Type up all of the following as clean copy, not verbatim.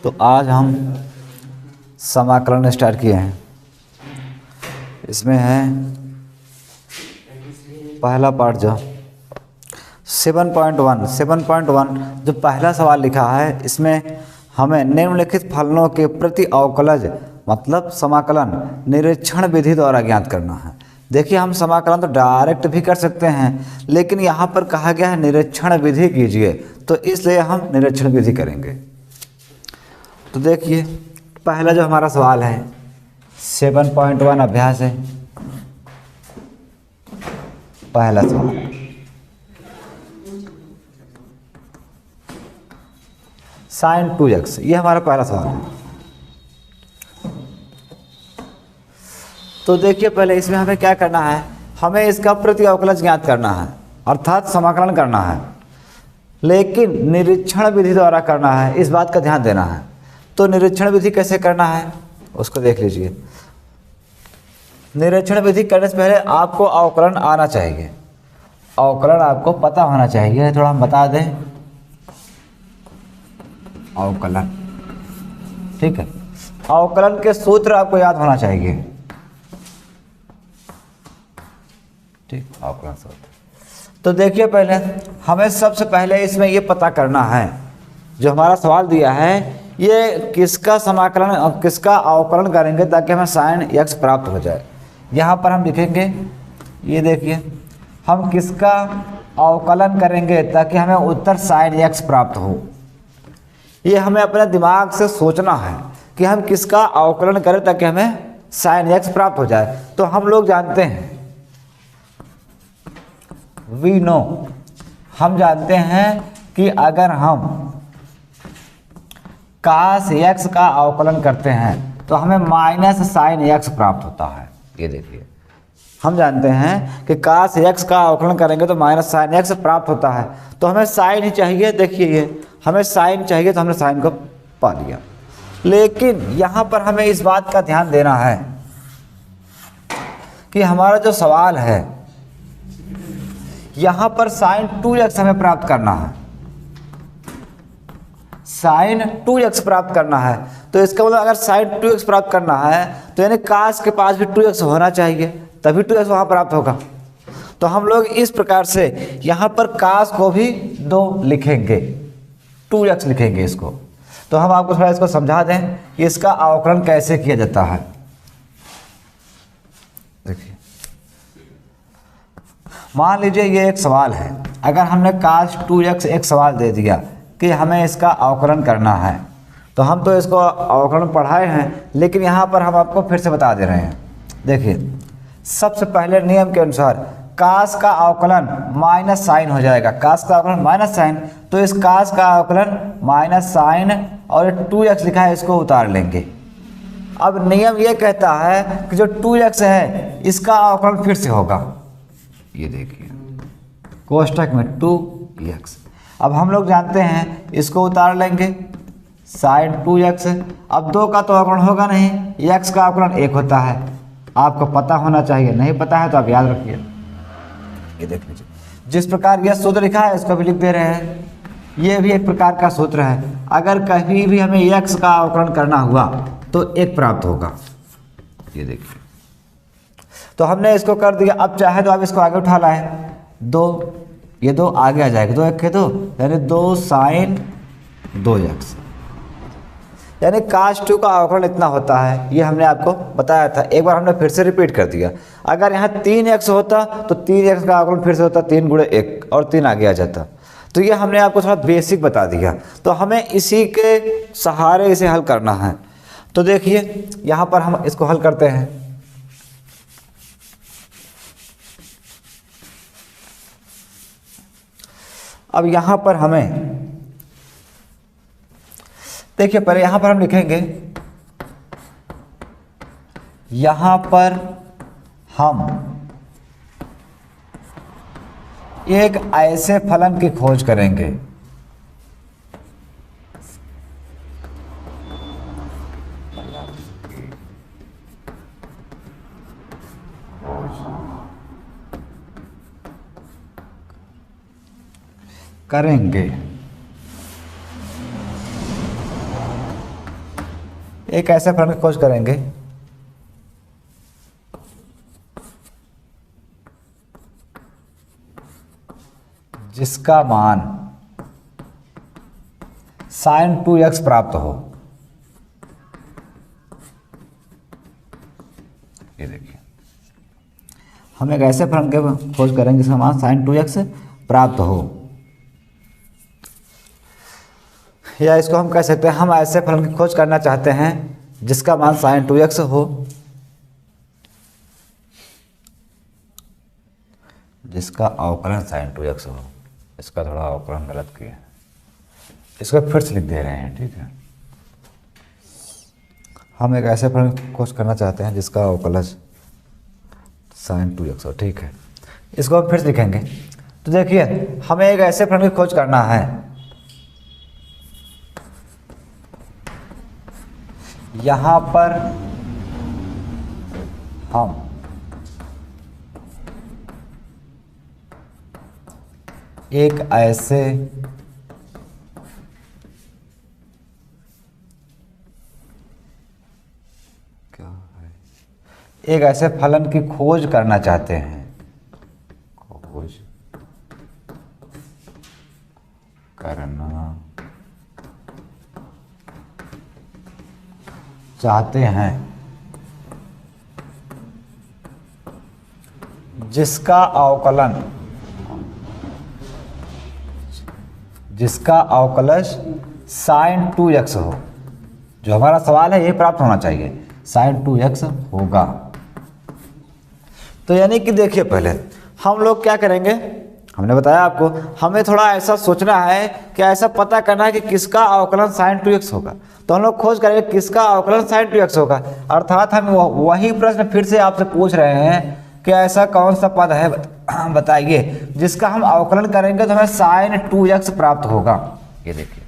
तो आज हम समाकलन स्टार्ट किए हैं। इसमें है पहला पार्ट जो 7.1 जो पहला सवाल लिखा है, इसमें हमें निम्नलिखित फलनों के प्रति अवकलज मतलब समाकलन निरीक्षण विधि द्वारा ज्ञात करना है। देखिए, हम समाकलन तो डायरेक्ट भी कर सकते हैं, लेकिन यहाँ पर कहा गया है निरीक्षण विधि कीजिए, तो इसलिए हम निरीक्षण विधि करेंगे। तो देखिए, पहला जो हमारा सवाल है 7.1 अभ्यास है। पहला सवाल sin 2x, ये हमारा पहला सवाल है। तो देखिए, पहले इसमें हमें क्या करना है, हमें इसका प्रति अवकलज ज्ञात करना है, अर्थात समाकलन करना है, लेकिन निरीक्षण विधि द्वारा करना है, इस बात का ध्यान देना है। तो निरीक्षण विधि कैसे करना है उसको देख लीजिए। निरीक्षण विधि करने से पहले आपको अवकलन आना चाहिए, अवकलन आपको पता होना चाहिए। थोड़ा हम बता दें, अवकलन, ठीक है, अवकलन के सूत्र आपको याद होना चाहिए, ठीक, अवकलन सूत्र। तो देखिए, पहले हमें सबसे पहले इसमें ये पता करना है, जो हमारा सवाल दिया है ये किसका समाकलन और किसका अवकलन करेंगे ताकि हमें sin x प्राप्त हो जाए। यहाँ पर हम लिखेंगे, ये देखिए, हम किसका अवकलन करेंगे ताकि हमें उत्तर sin x प्राप्त हो। ये हमें अपने दिमाग से सोचना है कि हम किसका अवकलन करें ताकि हमें sin x प्राप्त हो जाए। तो हम लोग जानते हैं, वी नो, हम जानते हैं कि अगर हम cos x का अवकलन करते हैं तो हमें माइनस sin x प्राप्त होता है। ये देखिए, हम जानते हैं कि cos x का अवकलन करेंगे तो माइनस sin x प्राप्त होता है। तो हमें sin ही चाहिए। देखिए, ये हमें sin चाहिए तो हमने sin को पा लिया। लेकिन यहाँ पर हमें इस बात का ध्यान देना है कि हमारा जो सवाल है यहाँ पर sin 2x हमें प्राप्त करना है, sin 2x प्राप्त करना है। तो इसका मतलब अगर sin 2x प्राप्त करना है तो यानी cos के पास भी 2x होना चाहिए, तभी 2x वहाँ प्राप्त होगा। तो हम लोग इस प्रकार से यहाँ पर cos को भी 2 लिखेंगे, 2x लिखेंगे इसको। तो हम आपको थोड़ा इसको समझा दें कि इसका अवकलन कैसे किया जाता है। देखिए, मान लीजिए ये एक सवाल है, अगर हमने cos 2x एक सवाल दे दिया कि हमें इसका अवकलन करना है, तो हम तो इसको अवकलन पढ़ाए हैं, लेकिन यहाँ पर हम आपको फिर से बता दे रहे हैं। देखिए, सबसे पहले नियम के अनुसार cos का अवकलन माइनस साइन हो जाएगा, cos का अवकलन माइनस साइन, तो इस cos का अवकलन माइनस साइन और 2x लिखा है इसको उतार लेंगे। अब नियम ये कहता है कि जो 2x है इसका अवकलन फिर से होगा। ये देखिए, कोष्ठक में 2x। अब हम लोग जानते हैं, इसको उतार लेंगे, sin 2x। अब 2 का तो अवकलन होगा नहीं, x का अवकलन 1 होता है, आपको पता होना चाहिए, नहीं पता है तो आप याद रखिए। ये देख लीजिए, जिस प्रकार यह सूत्र लिखा है इसको भी लिख दे रहे हैं, ये भी एक प्रकार का सूत्र है। अगर कहीं भी हमें x का अवकलन करना हुआ तो 1 प्राप्त होगा। ये देखिए, तो हमने इसको कर दिया। अब चाहे तो आप इसको आगे उठा लाएं, 2, ये 2 आगे आ जाएगा, 2 1 के 2 यानी 2 sin 2x, यानी cos 2 का अवकलन इतना होता है। ये हमने आपको बताया था, एक बार हमने फिर से रिपीट कर दिया। अगर यहाँ 3x होता तो 3x का अवकलन फिर से होता 3 गुणे 1 और 3 आगे आ जाता। तो ये हमने आपको थोड़ा बेसिक बता दिया, तो हमें इसी के सहारे इसे हल करना है। तो देखिए, यहाँ पर हम इसको हल करते हैं। अब यहाँ पर हमें देखिए, पहले यहाँ पर हम लिखेंगे, यहाँ पर हम एक ऐसे फलन की खोज करेंगे एक ऐसे फलन की खोज करेंगे जिसका मान sin 2x प्राप्त हो। ये देखिए, हम एक ऐसे फलन के खोज करेंगे जिसका मान sin 2x प्राप्त हो, या इसको हम कह सकते हैं हम ऐसे फलन की खोज करना चाहते हैं जिसका मान sin 2x हो, जिसका अवकलन sin 2x हो। इसका थोड़ा अवकलन गलत किया, इसको फिर से लिख दे रहे हैं, ठीक है। हम एक ऐसे फलन की खोज करना चाहते हैं जिसका अवकलन sin 2x हो, ठीक है। इसको हम फिर से लिखेंगे। तो देखिए, हमें एक ऐसे फलन की खोज करना है यहाँ पर हम एक ऐसे फलन की खोज करना चाहते हैं, खोज करना चाहते हैं जिसका अवकलज sin 2x हो। जो हमारा सवाल है ये प्राप्त होना चाहिए, sin 2x होगा। तो यानी कि देखिए, पहले हम लोग क्या करेंगे, हमने बताया आपको, हमें थोड़ा ऐसा सोचना है कि ऐसा पता करना है कि किसका अवकलन sin 2x होगा। तो हम लोग खोज करेंगे किसका अवकलन sin 2x होगा, अर्थात हम वही प्रश्न फिर से आपसे पूछ रहे हैं कि ऐसा कौन सा पद है बताइए जिसका हम अवकलन करेंगे तो हमें sin 2x प्राप्त होगा। ये देखिए,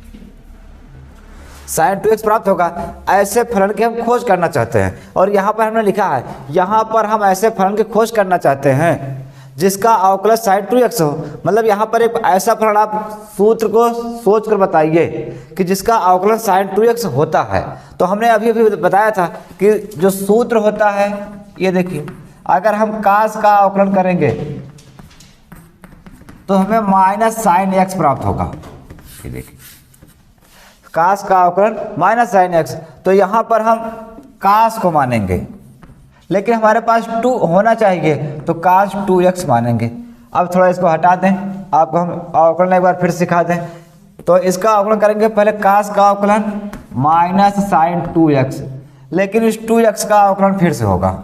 sin 2x प्राप्त होगा। ऐसे फलन की हम खोज करना चाहते हैं, और यहाँ पर हमने लिखा है, यहाँ पर हम ऐसे फलन की खोज करना चाहते हैं जिसका अवकलन sin 2x हो। मतलब यहाँ पर एक ऐसा फलन, आप सूत्र को सोच कर बताइए कि जिसका अवकलन sin 2x होता है। तो हमने अभी बताया था कि जो सूत्र होता है, ये देखिए, अगर हम cos का अवकलन करेंगे तो हमें माइनस sin x प्राप्त होगा। ये देखिए, cos का अवकलन माइनस sin x, तो यहाँ पर हम cos को मानेंगे, लेकिन हमारे पास 2 होना चाहिए तो cos 2x मानेंगे। अब थोड़ा इसको हटा दें, आपको हम अवकलन एक बार फिर सिखा दें। तो इसका अवकलन करेंगे पहले cos का अवकलन माइनस sin 2x, लेकिन इस 2x का अवकलन फिर से होगा।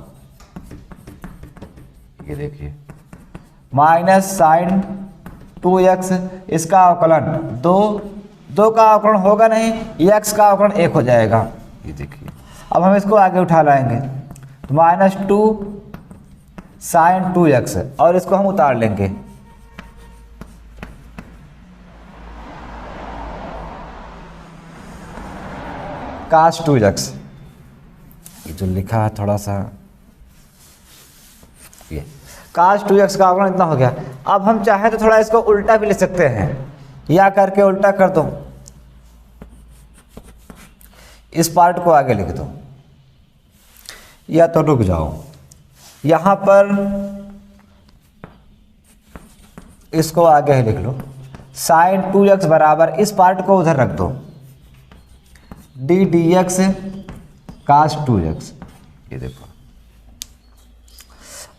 ये देखिए, माइनस sin 2x, इसका अवकलन 2 का अवकलन होगा नहीं, x का अवकलन 1 हो जाएगा। ये देखिए, अब हम इसको आगे उठा लाएंगे तो माइनस 2 sin 2x, और इसको हम उतार लेंगे। cos 2x, ये जो लिखा है थोड़ा सा, ये cos 2x का अवकलन इतना हो गया। अब हम चाहे तो थोड़ा इसको उल्टा भी ले सकते हैं, या करके उल्टा कर दो, इस पार्ट को आगे लिख दो, या तो रुक जाओ, यहाँ पर इसको आगे ही लिख लो, sin 2x बराबर इस पार्ट को उधर रख दो, d dx cos 2x। ये देखो,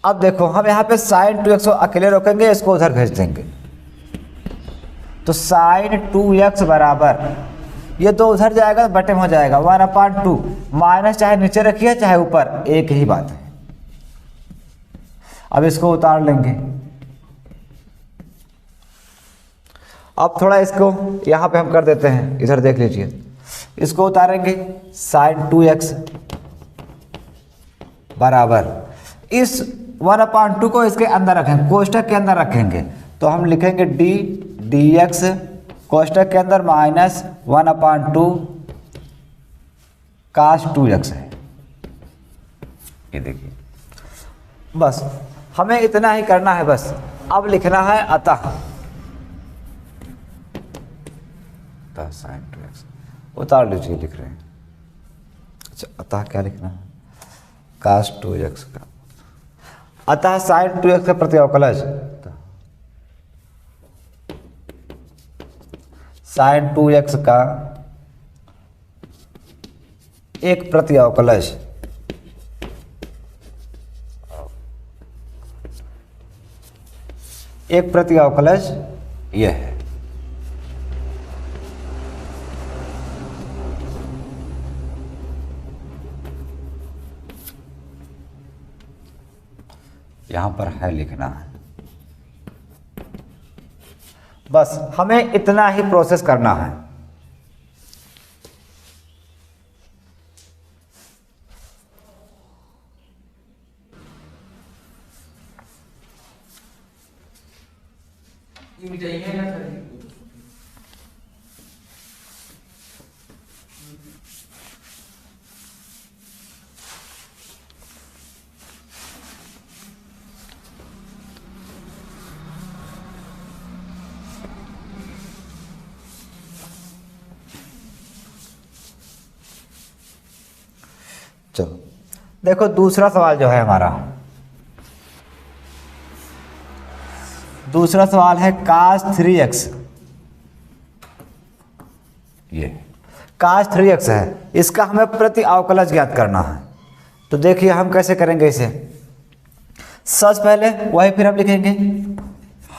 अब देखो, हम यहाँ पे sin 2x को अकेले रोकेंगे, इसको उधर भेज देंगे, तो sin 2x बराबर ये तो उधर जाएगा, बटे में हो जाएगा 1/2, माइनस चाहे नीचे रखिए चाहे ऊपर, एक ही बात है। अब इसको उतार लेंगे। अब थोड़ा इसको यहाँ पे हम कर देते हैं, इधर देख लीजिए, इसको उतारेंगे, sin 2x बराबर इस 1/2 को इसके अंदर रखेंगे, कोष्ठक के अंदर रखेंगे, तो हम लिखेंगे d dx, कोष्ठक के अंदर माइनस 1/2 cos 2x है। ये देखिए, बस हमें इतना ही करना है, बस अब लिखना है अतः sin 2x, उतार लीजिए, लिख रहे हैं। अतः क्या लिखना है, cos 2x का, अतः sin 2x का प्रति अवकलज sin 2x का एक प्रति अवकलज यह है। यहां पर है लिखना है, बस हमें इतना ही प्रोसेस करना है। चलो देखो दूसरा सवाल जो है हमारा, दूसरा सवाल है cos 3x, ये cos 3x है, इसका हमें प्रति अवकलज ज्ञात करना है। तो देखिए हम कैसे करेंगे इसे, सबसे पहले वही फिर हम लिखेंगे,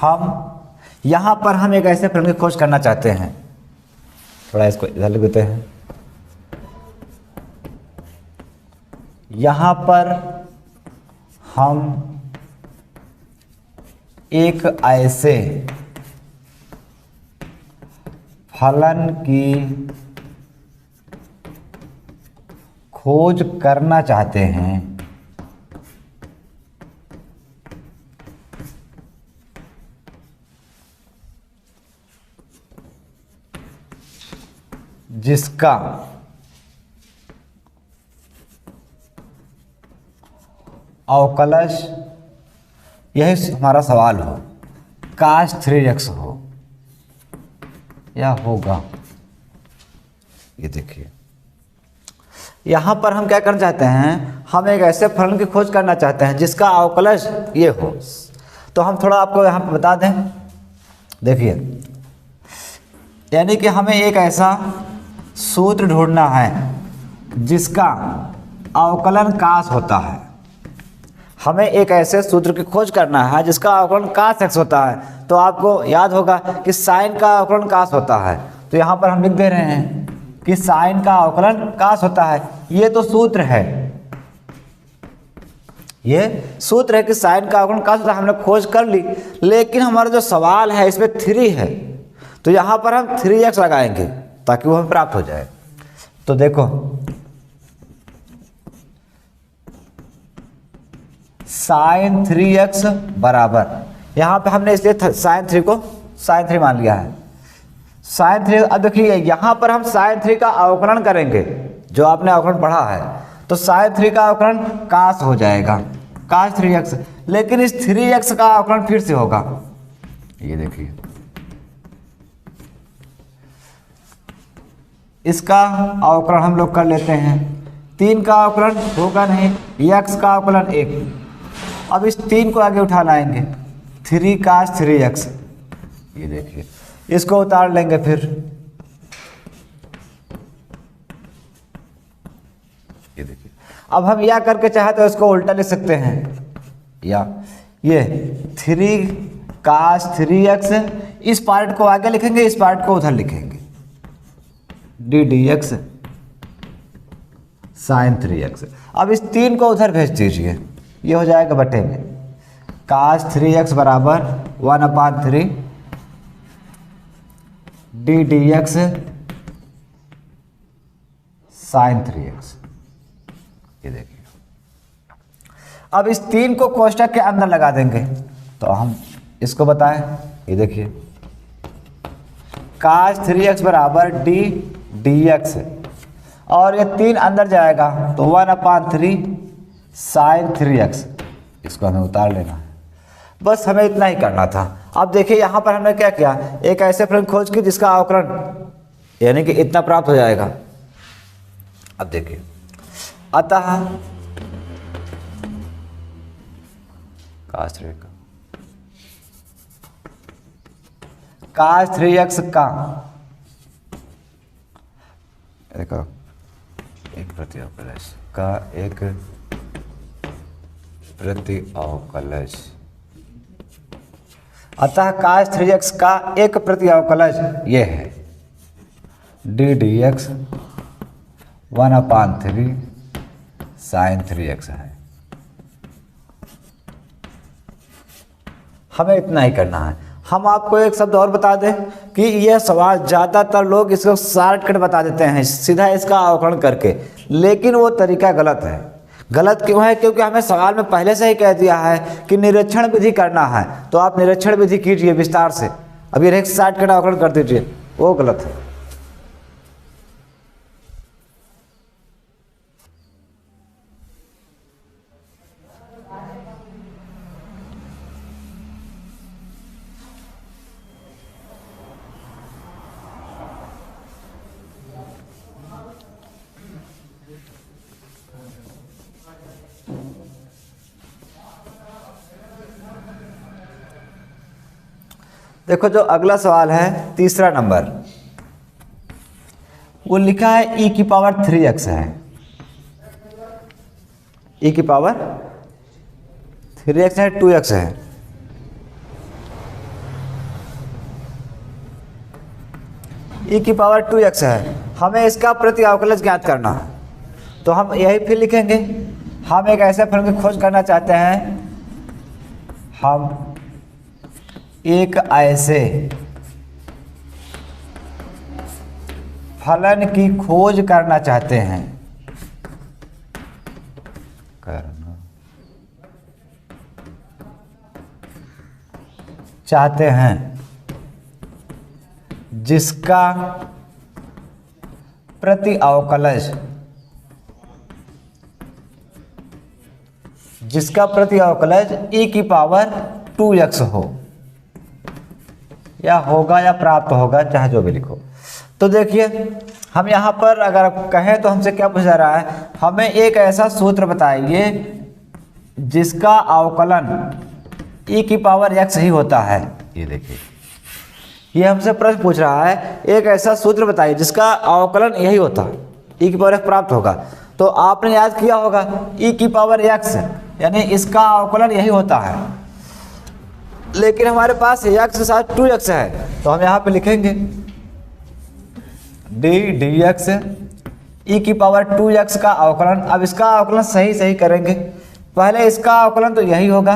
हम यहां पर हम एक ऐसे फलन की खोज करना चाहते हैं, थोड़ा इसको इधर लिख देते हैं, यहां पर हम एक ऐसे फलन की खोज करना चाहते हैं जिसका अवकलज, यही हमारा सवाल हो, cos 3x हो या होगा। ये देखिए यहां पर हम क्या करना चाहते हैं, हम एक ऐसे फलन की खोज करना चाहते हैं जिसका अवकलज ये हो। तो हम थोड़ा आपको यहां पर बता दें, देखिए यानी कि हमें एक ऐसा सूत्र ढूंढना है जिसका अवकलन cos होता है, हमें एक ऐसे सूत्र की खोज करना है जिसका अवकलन cos x होता है। तो आपको याद होगा कि sin का अवकलन cos होता है, तो यहाँ पर हम लिख दे रहे हैं कि sin का अवकलन cos होता है। ये तो सूत्र है, ये सूत्र है कि sin का अवकलन cos होता है, हमने खोज कर ली। लेकिन हमारा जो सवाल है इसमें 3 है, तो यहाँ पर हम 3x लगाएंगे ताकि वो हमें प्राप्त हो जाए। तो देखो sin 3x बराबर, यहाँ पे हमने इसलिए sin 3 को sin 3 मान लिया है, sin 3। अब देखिए यहाँ पर हम sin 3 का अवकलन करेंगे, जो आपने अवकलन पढ़ा है, तो sin 3 का अवकलन cos हो जाएगा, cos 3x। लेकिन इस 3x का अवकलन फिर से होगा, ये देखिए इसका अवकलन हम लोग कर लेते हैं, 3 का अवकलन होगा नहीं, x का अवकलन 1। अब इस 3 को आगे उठा लाएंगे, 3 cos 3x, ये देखिए इसको उतार लेंगे फिर, ये देखिए। अब हम या करके चाहे तो इसको उल्टा लिख सकते हैं, या ये 3 cos 3x, इस पार्ट को आगे लिखेंगे, इस पार्ट को उधर लिखेंगे, d dx sin 3x। अब इस 3 को उधर भेज दीजिए, ये हो जाएगा बटे में cos 3x बराबर 1/3 d dx sin 3x। ये देखिए अब इस 3 को कोष्टक के अंदर लगा देंगे, तो हम इसको बताएं, ये देखिए cos 3x बराबर d dx, और ये 3 अंदर जाएगा तो 1/3 sin 3x, इसको हमें उतार लेना है। बस हमें इतना ही करना था। अब देखिए यहाँ पर हमने क्या किया, एक ऐसे फलन खोज की जिसका अवकलन यानी कि इतना प्राप्त हो जाएगा। अब देखिए अतः cos 3x का देखो एक प्रति अवकलज का एक प्रति अवकलज, अतः cos 3x का एक प्रति अवकलज ये है d dx 1/3 sin 3x है। हमें इतना ही करना है। हम आपको एक शब्द और बता दें कि यह सवाल ज़्यादातर लोग इसको शॉर्टकट बता देते हैं सीधा इसका अवकलन करके, लेकिन वो तरीका गलत है। गलत क्यों है? क्योंकि हमें सवाल में पहले से ही कह दिया है कि निरीक्षण विधि करना है, तो आप निरीक्षण विधि कीजिए विस्तार से, अब ये शॉर्टकट अवकलन कर दीजिए, वो गलत है। देखो जो अगला सवाल है तीसरा नंबर, वो लिखा है e की पावर 3x है, e की पावर 3x है, 2x है। e की पावर 2x है, हमें इसका प्रति अवकलज ज्ञात करना है, तो हम यही फिर लिखेंगे। हम एक ऐसे फलन की खोज करना चाहते हैं, हम एक ऐसे फलन की खोज करना चाहते हैं, जिसका प्रति अवकलज e की पावर 2x हो, या होगा या प्राप्त होगा, चाहे जो भी लिखो। तो देखिए हम यहाँ पर अगर आप कहें तो हमसे क्या पूछा रहा है, हमें एक ऐसा सूत्र बताइए जिसका अवकलन e की पावर x ही होता है। ये देखिए ये हमसे प्रश्न पूछ रहा है, एक ऐसा सूत्र बताइए जिसका अवकलन यही होता है, e की पावर x प्राप्त होगा। तो आपने याद किया होगा e की पावर x यानी इसका अवकलन यही होता है, लेकिन हमारे पास x के साथ 2x है, तो हम यहाँ पे लिखेंगे d dx e की पावर 2x का अवकलन। अब इसका अवकलन सही करेंगे, पहले इसका अवकलन तो यही होगा,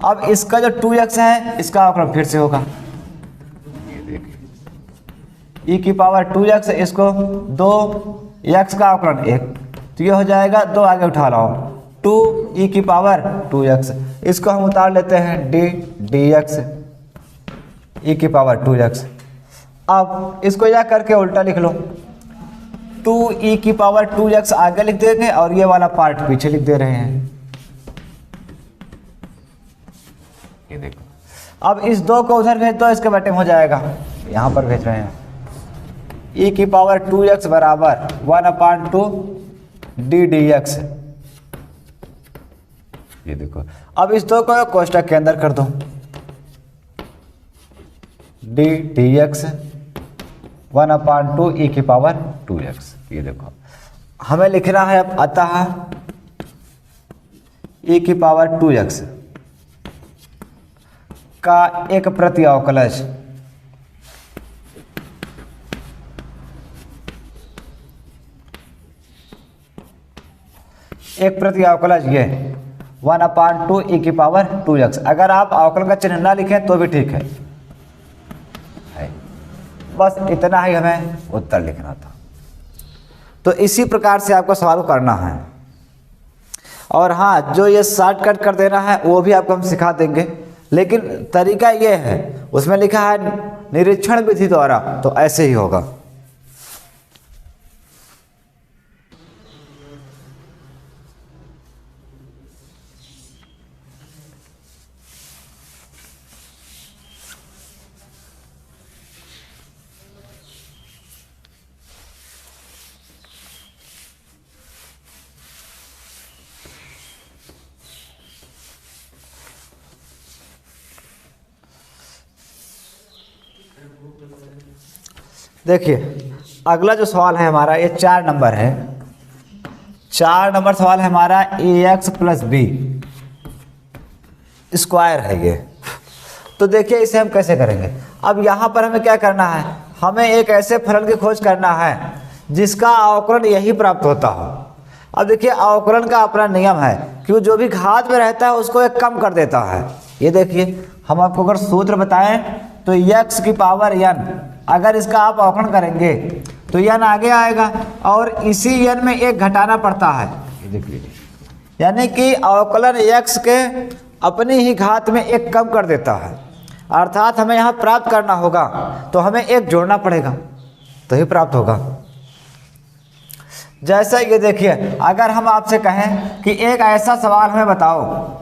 अब इसका जो 2x है इसका अवकलन फिर से होगा। e की पावर 2x, इसको 2x का अवकलन 1, तो ये हो जाएगा 2 आगे उठा रहा हूँ 2 e की पावर 2x, इसको हम उतार लेते हैं d dx e की पावर 2x। अब इसको यह करके उल्टा लिख लो, 2 e की पावर 2x आगे लिख देंगे और ये वाला पार्ट पीछे लिख दे रहे हैं। ये देखो अब इस 2 को उधर भेज दो, इसके बटे में हो जाएगा, यहाँ पर भेज रहे हैं e की पावर 2x बराबर 1/2 d dx। ये देखो अब इस 2 को कोष्टक के अंदर कर दो, d dx 1/2 e की पावर 2x। ये देखो हमें लिखना है अब अतः e की पावर 2x का एक प्रति अवकलज ये 1/2 e की पावर 2x। अगर आप अवकलन का चिन्ह ना लिखें तो भी ठीक है, बस इतना ही हमें उत्तर लिखना था। तो इसी प्रकार से आपको सवाल करना है, और हाँ जो ये शॉर्टकट कर देना है वो भी आपको हम सिखा देंगे, लेकिन तरीका ये है, उसमें लिखा है निरीक्षण विधि द्वारा, तो ऐसे ही होगा। देखिए अगला जो सवाल है हमारा ये 4 नंबर है। 4 नंबर सवाल है हमारा ax प्लस बी स्क्वायर है ये। तो देखिए इसे हम कैसे करेंगे। अब यहाँ पर हमें क्या करना है, हमें एक ऐसे फलन की खोज करना है जिसका अवकलन यही प्राप्त होता हो। अब देखिए अवकलन का अपना नियम है कि जो भी घात में रहता है उसको एक कम कर देता है। ये देखिए हम आपको अगर सूत्र बताएं तो x की पावर n, अगर इसका आप अवकलन करेंगे तो n आगे आएगा और इसी n में एक घटाना पड़ता है। ये देखिए यानी कि अवकलन x के अपनी ही घात में एक कम कर देता है, अर्थात हमें यहाँ प्राप्त करना होगा तो हमें एक जोड़ना पड़ेगा तो ही प्राप्त होगा। जैसा ये देखिए अगर हम आपसे कहें कि एक ऐसा सवाल हमें बताओ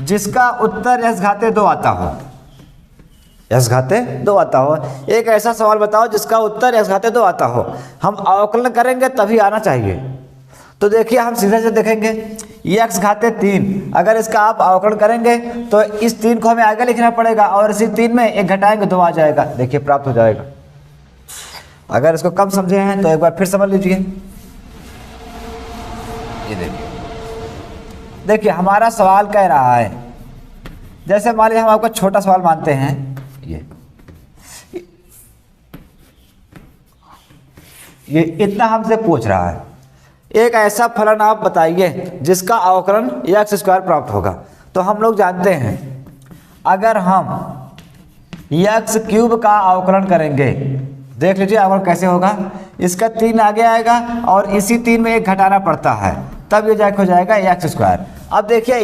जिसका उत्तर s घाते 2 आता हो, s घाते 2 आता हो, एक ऐसा सवाल बताओ जिसका उत्तर s घाते 2 आता हो, हम अवकलन करेंगे तभी आना चाहिए। तो देखिए हम सीधे से देखेंगे x घाते 3, अगर इसका आप अवकलन करेंगे तो इस 3 को हमें आगे लिखना पड़ेगा और इसी 3 में एक घटाएंगे 2 आ जाएगा। देखिए प्राप्त हो जाएगा। अगर इसको कम समझे हैं तो एक बार फिर समझ लीजिए। ये देखिए हमारा सवाल कह रहा है, जैसे मान लीजिए हम आपका छोटा सवाल मानते हैं, ये इतना हमसे पूछ रहा है, एक ऐसा फलन आप बताइए जिसका अवकलन x स्क्वायर प्राप्त होगा। तो हम लोग जानते हैं अगर हम x क्यूब का अवकलन करेंगे, देख लीजिए अवकलन कैसे होगा, इसका 3 आगे आएगा और इसी 3 में एक घटाना पड़ता है, तब ये जाके हो जाएगा x स्क्वायर। अब देखिए